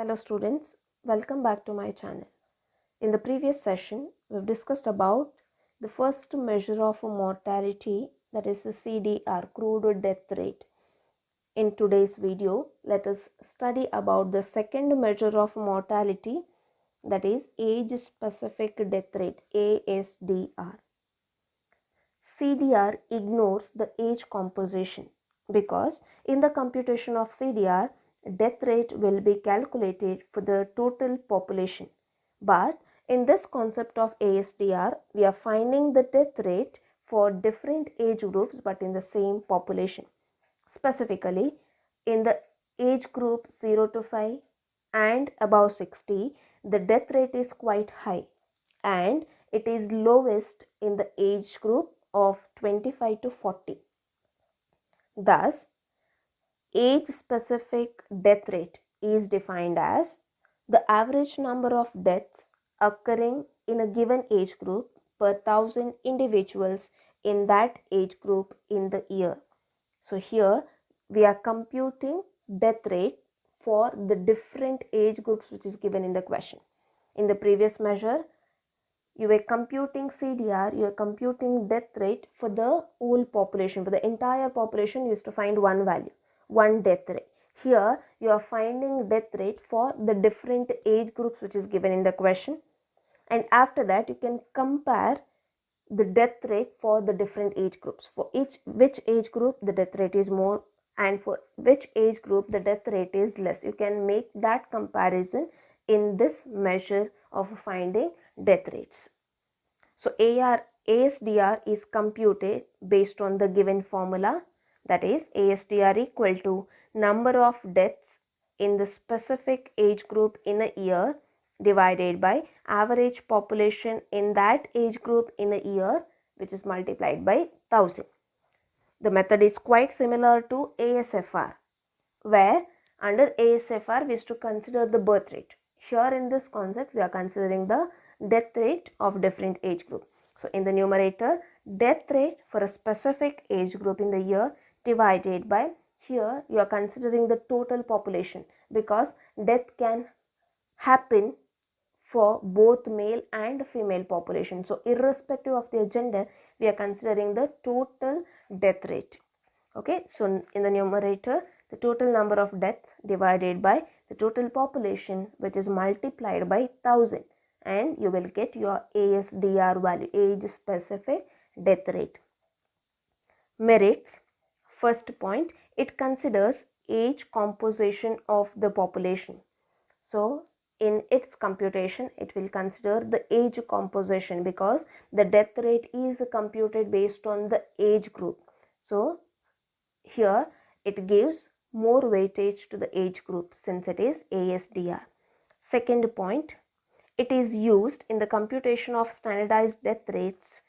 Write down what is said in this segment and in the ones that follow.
Hello students, welcome back to my channel. In the previous session, we've discussed about the first measure of mortality, that is the CDR, crude death rate. In today's video, let us study about the second measure of mortality, that is age specific death rate, ASDR. CDR ignores the age composition because in the computation of CDR, death rate will be calculated for the total population. But in this concept of ASDR, we are finding the death rate for different age groups but in the same population. Specifically, in the age group 0 to 5 and above 60, the death rate is quite high and it is lowest in the age group of 25 to 40. Thus, age specific death rate is defined as the average number of deaths occurring in a given age group per 1,000 individuals in that age group in the year. So here we are computing death rate for the different age groups which is given in the question. In the previous measure, you were computing CDR, you are computing death rate for the whole population. For the entire population, you used to find one value, one death rate. Here, you are finding death rate for the different age groups which is given in the question. And after that, you can compare the death rate for the different age groups. For which age group the death rate is more and for which age group the death rate is less. You can make that comparison in this measure of finding death rates. So ASDR is computed based on the given formula, that is ASDR equal to number of deaths in the specific age group in a year divided by average population in that age group in a year, which is multiplied by 1,000. The method is quite similar to ASFR, where under ASFR we used to consider the birth rate. Here in this concept we are considering the death rate of different age group. So in the numerator, death rate for a specific age group in the year divided by, here you are considering the total population because death can happen for both male and female population. So irrespective of their gender, we are considering the total death rate. Okay, so in the numerator, the total number of deaths divided by the total population, which is multiplied by 1,000, and you will get your ASDR value, age specific death rate. Merits. First point, it considers age composition of the population. So in its computation, it will consider the age composition because the death rate is computed based on the age group. So here it gives more weightage to the age group since it is ASDR. Second point, it is used in the computation of standardized death rates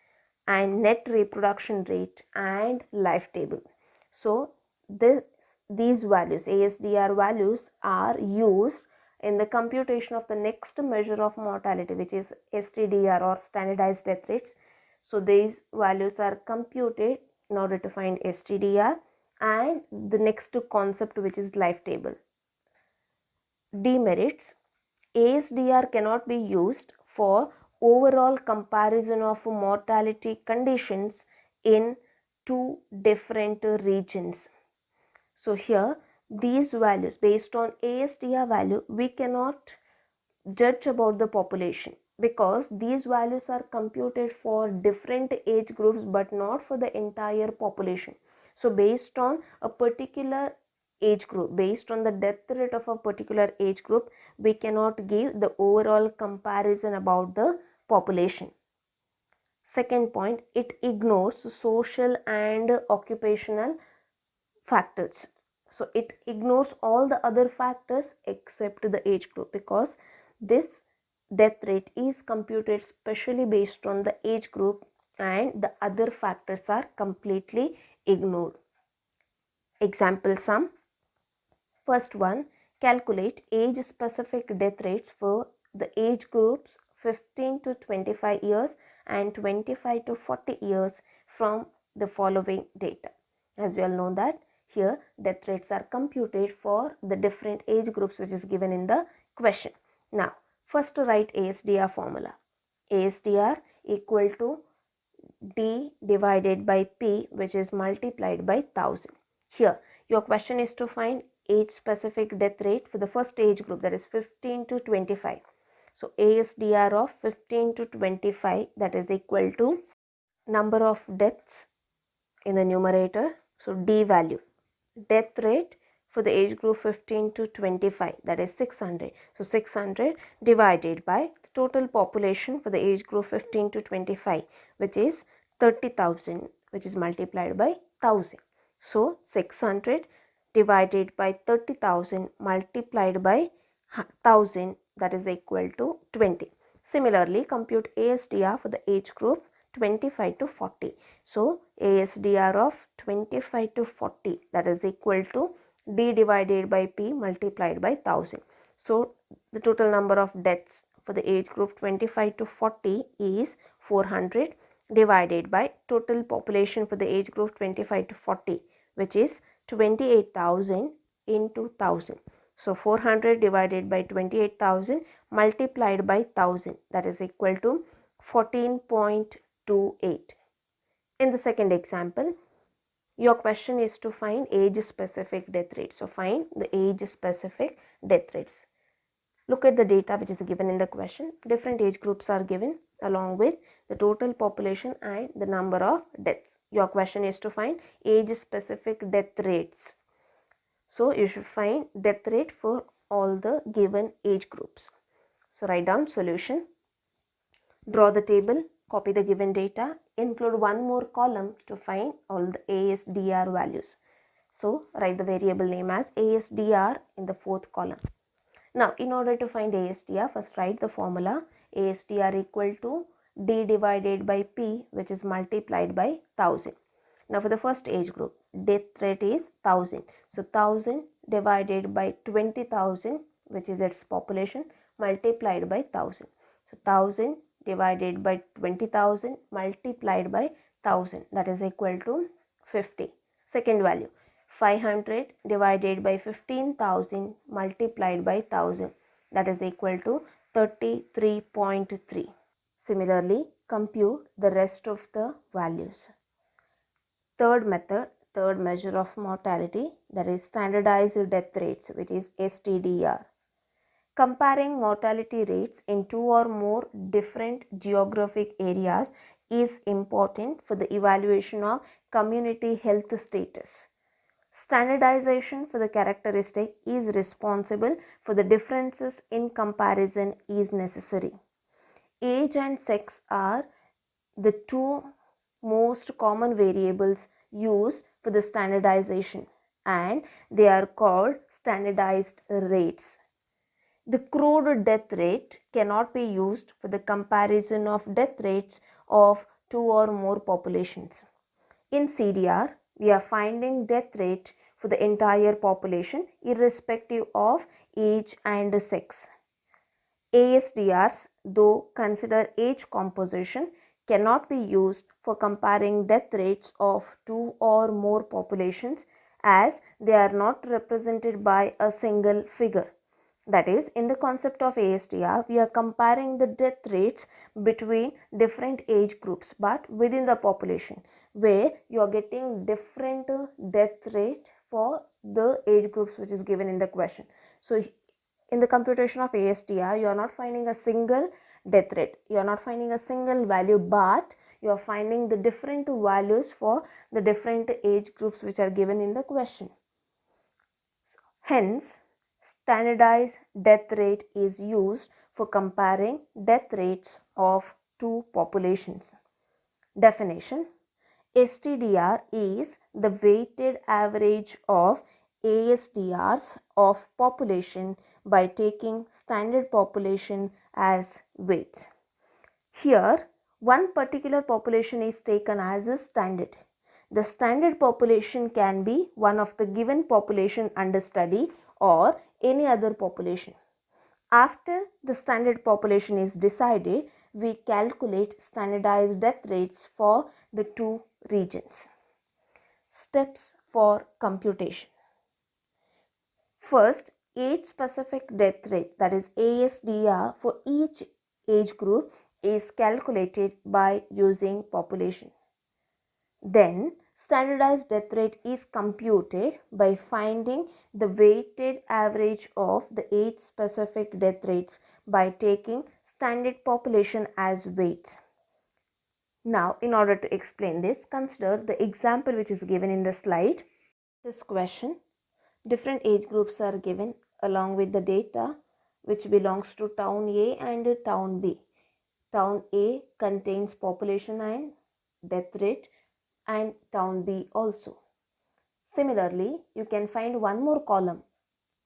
and net reproduction rate and life table. So these values, ASDR values, are used in the computation of the next measure of mortality, which is STDR or standardized death rates. So these values are computed in order to find STDR and the next concept, which is life table. Demerits. ASDR cannot be used for overall comparison of mortality conditions in two different regions. So here these values, based on ASDR value, we cannot judge about the population because these values are computed for different age groups but not for the entire population. So based on a particular age group, based on the death rate of a particular age group, we cannot give the overall comparison about the population. Second point, it ignores social and occupational factors. So it ignores all the other factors except the age group because this death rate is computed specially based on the age group and the other factors are completely ignored. Example sum. First one, calculate age specific death rates for the age groups 15 to 25 years and 25 to 40 years from the following data. As we all know that here death rates are computed for the different age groups which is given in the question. Now, first to write ASDR formula. ASDR equal to D divided by P, which is multiplied by 1000. Here, your question is to find age specific death rate for the first age group, that is 15 to 25. So, ASDR of 15 to 25, that is equal to number of deaths in the numerator. So, D value. Death rate for the age group 15 to 25, that is 600. So, 600 divided by the total population for the age group 15 to 25, which is 30,000, which is multiplied by 1000. So, 600 divided by 30,000 multiplied by 1000, that is equal to 20. Similarly, compute ASDR for the age group 25 to 40. So, ASDR of 25 to 40, that is equal to D divided by P multiplied by 1000. So, the total number of deaths for the age group 25 to 40 is 400 divided by total population for the age group 25 to 40, which is 28,000 into 1000. So, 400 divided by 28,000 multiplied by 1000, that is equal to 14.28. In the second example, your question is to find age specific death rates. So, find the age specific death rates. Look at the data which is given in the question. Different age groups are given along with the total population and the number of deaths. Your question is to find age specific death rates. So, you should find death rate for all the given age groups. So, write down solution. Draw the table, copy the given data, include one more column to find all the ASDR values. So, write the variable name as ASDR in the fourth column. Now, in order to find ASDR, first write the formula ASDR equal to D divided by P, which is multiplied by 1000. Now, for the first age group, death rate is 1000. So, 1000 divided by 20,000, which is its population, multiplied by 1000. So, 1000 divided by 20,000 multiplied by 1000, that is equal to 50. Second value, 500 divided by 15,000 multiplied by 1000, that is equal to 33.3. Similarly, compute the rest of the values. Third method, third measure of mortality, that is standardized death rates, which is STDR. Comparing mortality rates in two or more different geographic areas is important for the evaluation of community health status. Standardization for the characteristic is responsible for the differences in comparison is necessary. Age and sex are the two most common variables used for the standardization, and they are called standardized rates. The crude death rate cannot be used for the comparison of death rates of two or more populations. In CDR, we are finding death rate for the entire population irrespective of age and sex. ASDRs, though consider age composition, cannot be used for comparing death rates of two or more populations as they are not represented by a single figure. That is, in the concept of ASDR, we are comparing the death rates between different age groups but within the population, where you are getting different death rate for the age groups which is given in the question. So, in the computation of ASDR, you are not finding a single death rate, you are not finding a single value, but you are finding the different values for the different age groups which are given in the question. Hence, standardized death rate is used for comparing death rates of two populations. Definition: STDR is the weighted average of ASDRs of population by taking standard population as weights. Here, one particular population is taken as a standard. The standard population can be one of the given population under study or any other population. After the standard population is decided, we calculate standardized death rates for the two regions. Steps for computation. First, age specific death rate, that is ASDR, for each age group is calculated by using population. Then standardized death rate is computed by finding the weighted average of the age specific death rates by taking standard population as weights. Now, in order to explain this, consider the example which is given in the slide. This question, different age groups are given along with the data which belongs to town A and town B. Town A contains population and death rate, and town B also. Similarly, you can find one more column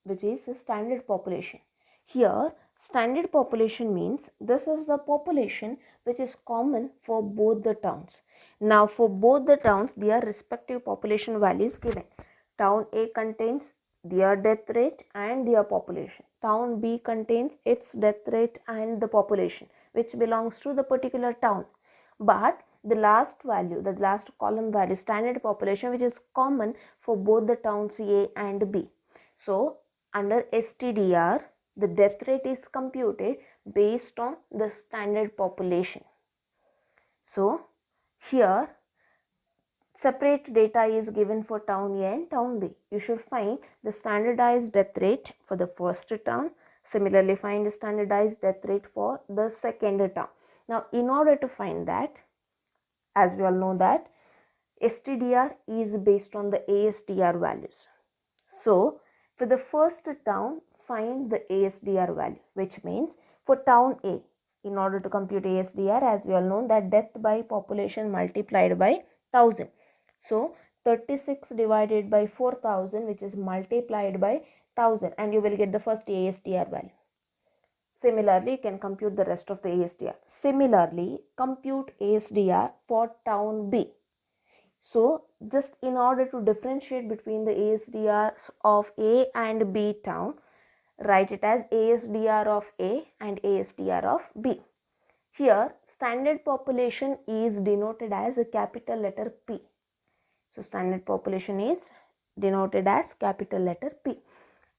which is the standard population. Here, standard population means this is the population which is common for both the towns. Now, for both the towns, their respective population values given. Town A contains their death rate and their population. Town B contains its death rate and the population which belongs to the particular town. But the last value, the last column value, standard population, which is common for both the towns A and B. So, under STDR, the death rate is computed based on the standard population. So, here separate data is given for town A and town B. You should find the standardized death rate for the first town. Similarly, find the standardized death rate for the second town. Now, in order to find that, as we all know that STDR is based on the ASDR values. So, for the first town, find the ASDR value, which means for town A, in order to compute ASDR, as we all know that death by population multiplied by 1000. So, 36 divided by 4000, which is multiplied by 1000, and you will get the first ASDR value. Similarly, you can compute the rest of the ASDR. Similarly, compute ASDR for town B. So, just in order to differentiate between the ASDRs of A and B town, write it as ASDR of A and ASDR of B. Here, standard population is denoted as a capital letter P. So, standard population is denoted as capital letter P.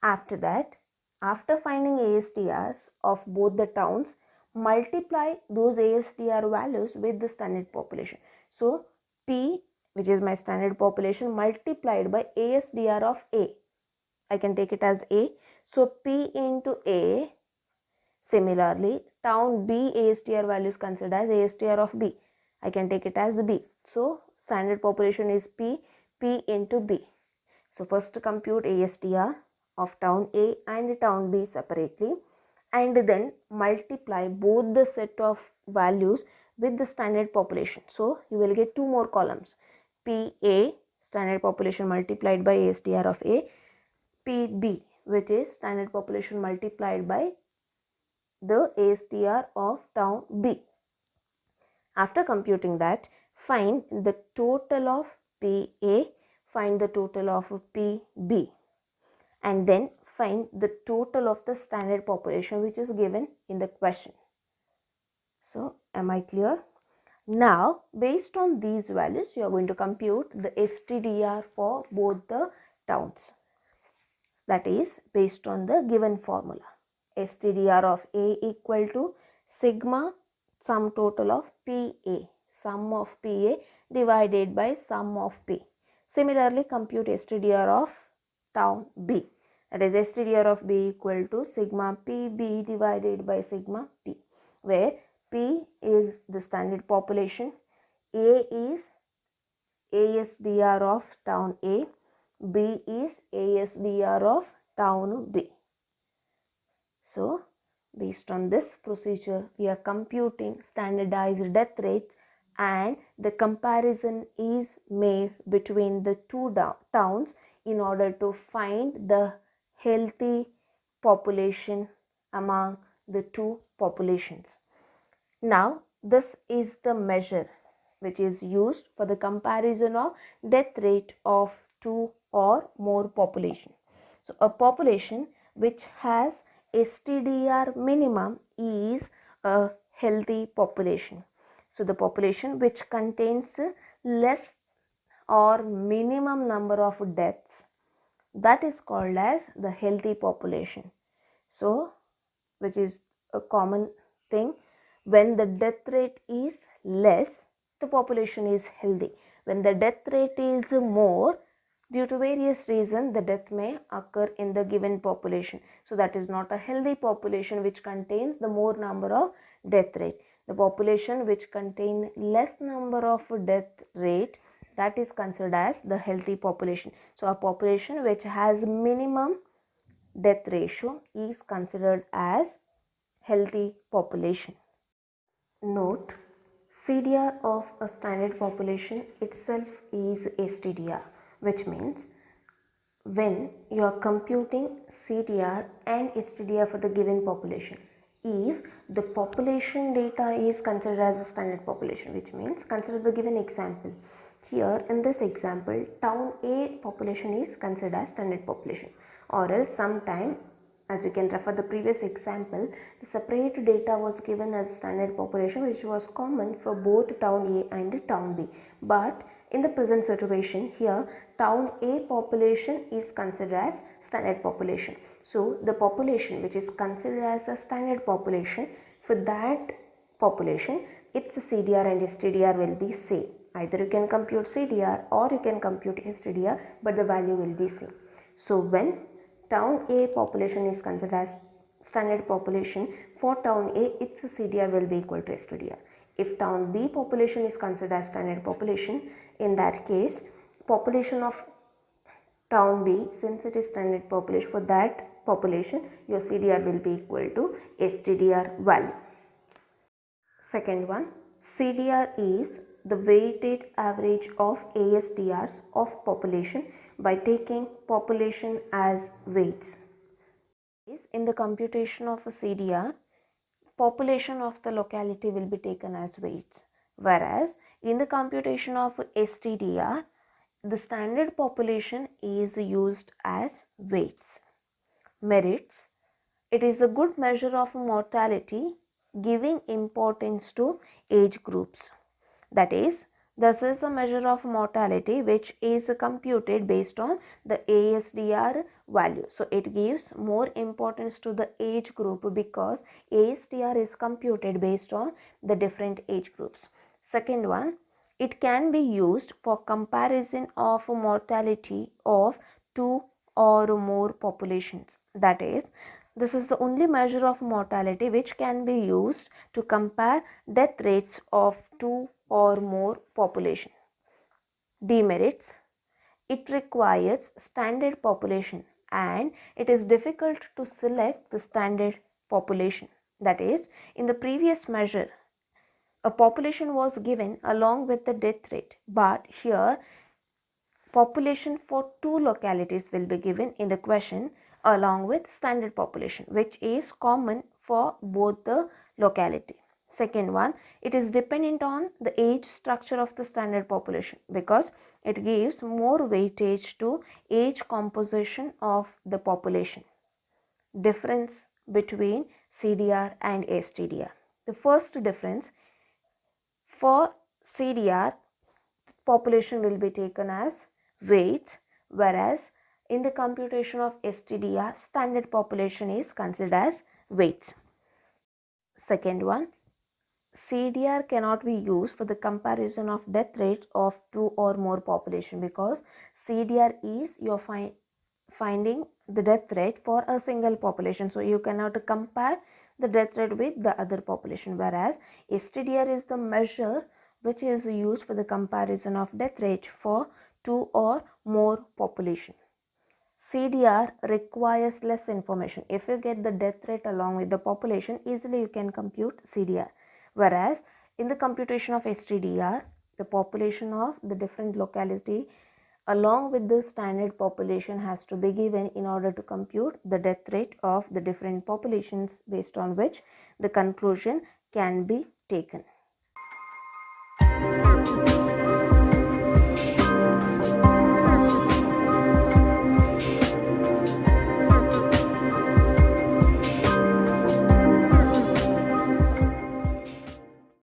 After that, after finding ASDRs of both the towns, multiply those ASDR values with the standard population. So, P, which is my standard population, multiplied by ASDR of A. I can take it as A. So, P into A. Similarly, town B ASDR value is considered as ASDR of B. I can take it as B. So, standard population is P into B. So, first compute ASDR of town A and town B separately, and then multiply both the set of values with the standard population. So, you will get two more columns. PA, standard population multiplied by ASDR of A, PB, which is standard population multiplied by the ASDR of town B. After computing that, find the total of PA, find the total of PB, and then find the total of the standard population which is given in the question. So, am I clear? Now, based on these values, you are going to compute the STDR for both the towns. That is based on the given formula. STDR of A equal to sigma sum total of PA, sum of PA divided by sum of P. Similarly, compute STDR of town B. That is STDR of B equal to sigma PB divided by sigma P, where P is the standard population, A is ASDR of town A, B is ASDR of town B. So, based on this procedure, we are computing standardized death rates, and the comparison is made between the two towns in order to find the healthy population among the two populations. Now, this is the measure which is used for the comparison of death rate of two or more population. So, a population which has STDR minimum is a healthy population. So, the population which contains less or minimum number of deaths that is called as the healthy population. So, which is a common thing, when the death rate is less, the population is healthy. When the death rate is more, due to various reasons, the death may occur in the given population. So that is not a healthy population which contains the more number of death rate. The population which contain less number of death rate, that is considered as the healthy population. So a population which has minimum death ratio is considered as healthy population. Note, CDR of a standard population itself is STDR, which means when you are computing CDR and STDR for the given population, if the population data is considered as a standard population, which means consider the given example. Here in this example, town A population is considered as standard population, or else sometime, as you can refer the previous example, the separate data was given as standard population which was common for both town A and town B. But in the present situation here, town A population is considered as standard population. So the population which is considered as a standard population, for that population its CDR and STDR will be same. Either you can compute CDR or you can compute STDR, but the value will be same. So when town A population is considered as standard population, for town A its CDR will be equal to STDR. If town B population is considered as standard population, in that case population of town B, since it is standard population, for that population your CDR will be equal to STDR value. Second one, CDR is the weighted average of ASDRs of population by taking population as weights. In the computation of a CDR, population of the locality will be taken as weights, whereas in the computation of STDR, the standard population is used as weights. Merits: it is a good measure of mortality, giving importance to age groups. That is, this is a measure of mortality which is computed based on the ASDR value. So it gives more importance to the age group because ASDR is computed based on the different age groups. Second one, it can be used for comparison of mortality of two or more populations. That is, this is the only measure of mortality which can be used to compare death rates of two or more population. Demerits: it requires standard population and it is difficult to select the standard population. That is, in the previous measure, a population was given along with the death rate, but here population for two localities will be given in the question along with standard population, which is common for both the locality. Second one, it is dependent on the age structure of the standard population because it gives more weightage to age composition of the population. Difference between CDR and STDR. The first difference, for CDR, population will be taken as weights, whereas in the computation of STDR, standard population is considered as weights. Second one, CDR cannot be used for the comparison of death rates of two or more population because CDR is your finding the death rate for a single population. So you cannot compare the death rate with the other population, whereas STDR is the measure which is used for the comparison of death rate for two or more population. CDR requires less information. If you get the death rate along with the population, easily you can compute CDR. Whereas in the computation of STDR, the population of the different locality along with the standard population has to be given in order to compute the death rate of the different populations, based on which the conclusion can be taken.